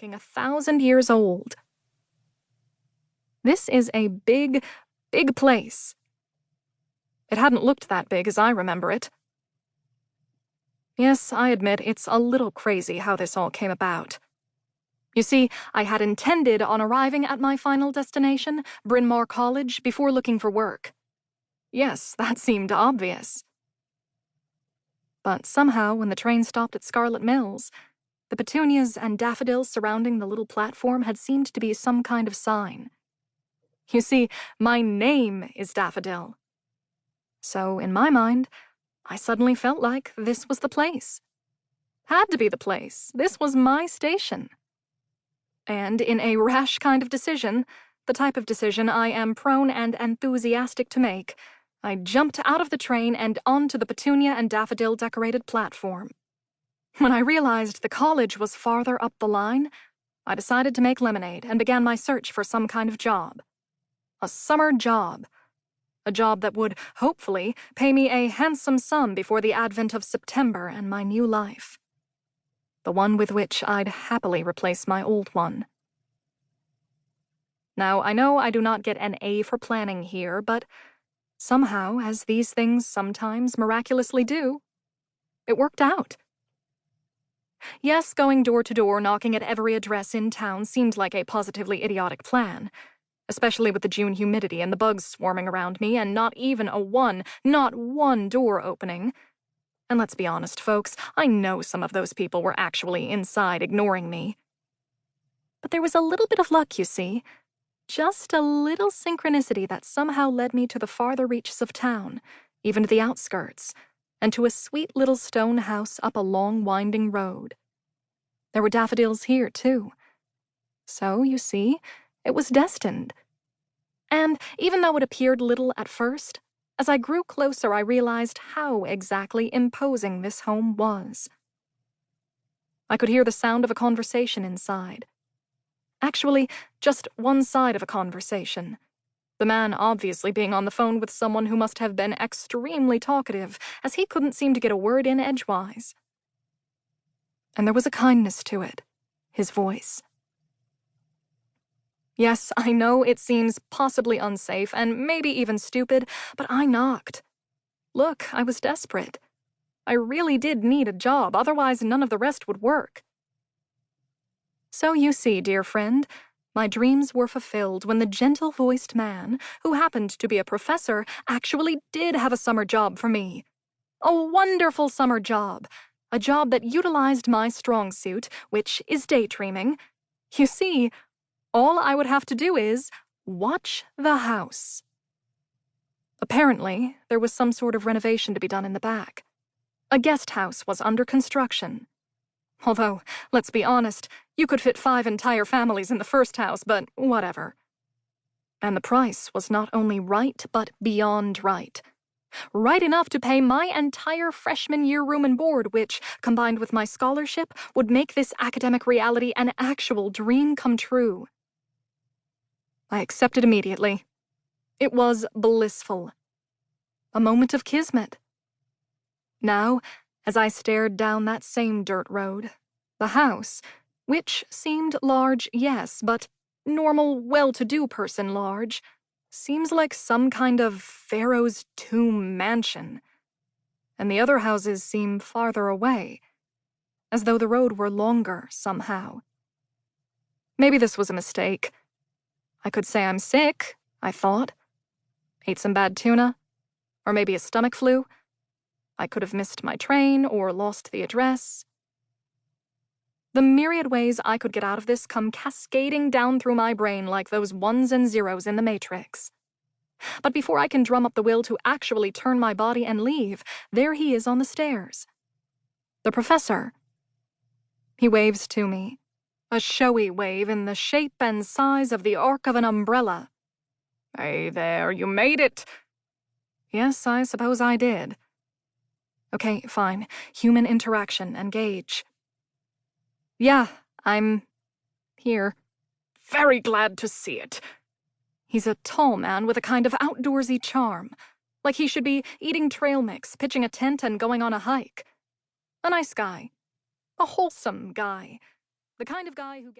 looking 1,000 years old. This is a big, big place. It hadn't looked that big as I remember it. Yes, I admit it's a little crazy how this all came about. You see, I had intended on arriving at my final destination, Bryn Mawr College, before looking for work. Yes, that seemed obvious. But somehow, when the train stopped at Scarlet Mills, the petunias and daffodils surrounding the little platform had seemed to be some kind of sign. You see, my name is Daffodil. So, in my mind, I suddenly felt like this was the place. Had to be the place. This was my station. And in a rash kind of decision, the type of decision I am prone and enthusiastic to make, I jumped out of the train and onto the petunia and daffodil decorated platform. When I realized the college was farther up the line, I decided to make lemonade and began my search for some kind of job. A summer job. A job that would, hopefully, pay me a handsome sum before the advent of September and my new life. The one with which I'd happily replace my old one. Now, I know I do not get an A for planning here, but somehow, as these things sometimes miraculously do, it worked out. Yes, going door to door, knocking at every address in town seemed like a positively idiotic plan, especially with the June humidity and the bugs swarming around me and not one door opening. And let's be honest, folks, I know some of those people were actually inside ignoring me. But there was a little bit of luck, you see. Just a little synchronicity that somehow led me to the farther reaches of town, even to the outskirts, and to a sweet little stone house up a long, winding road. There were daffodils here, too. So, you see, it was destined. And even though it appeared little at first, as I grew closer, I realized how exactly imposing this home was. I could hear the sound of a conversation inside. Actually, just one side of a conversation. The man obviously being on the phone with someone who must have been extremely talkative, as he couldn't seem to get a word in edgewise. And there was a kindness to it, his voice. Yes, I know it seems possibly unsafe and maybe even stupid, but I knocked. Look, I was desperate. I really did need a job, otherwise none of the rest would work. So you see, dear friend, my dreams were fulfilled when the gentle-voiced man, who happened to be a professor, actually did have a summer job for me. A wonderful summer job. A job that utilized my strong suit, which is daydreaming. You see, all I would have to do is watch the house. Apparently, there was some sort of renovation to be done in the back. A guest house was under construction. Although, let's be honest, you could fit 5 entire families in the first house, but whatever. And the price was not only right, but beyond right. Right enough to pay my entire freshman year room and board, which, combined with my scholarship, would make this academic reality an actual dream come true. I accepted immediately. It was blissful. A moment of kismet. Now, as I stared down that same dirt road, the house, which seemed large, yes, but normal, well-to-do person large, seems like some kind of pharaoh's tomb mansion. And the other houses seem farther away, as though the road were longer somehow. Maybe this was a mistake. I could say I'm sick, I thought. Ate some bad tuna, or maybe a stomach flu. I could have missed my train or lost the address. The myriad ways I could get out of this come cascading down through my brain like those ones and zeros in the Matrix. But before I can drum up the will to actually turn my body and leave, there he is on the stairs. The professor. He waves to me. A showy wave in the shape and size of the arc of an umbrella. "Hey there, you made it!" Yes, I suppose I did. Okay, fine. Human interaction, engage. Yeah, I'm here. "Very glad to see it." He's a tall man with a kind of outdoorsy charm, like he should be eating trail mix, pitching a tent, and going on a hike. A nice guy. A wholesome guy. The kind of guy who gets...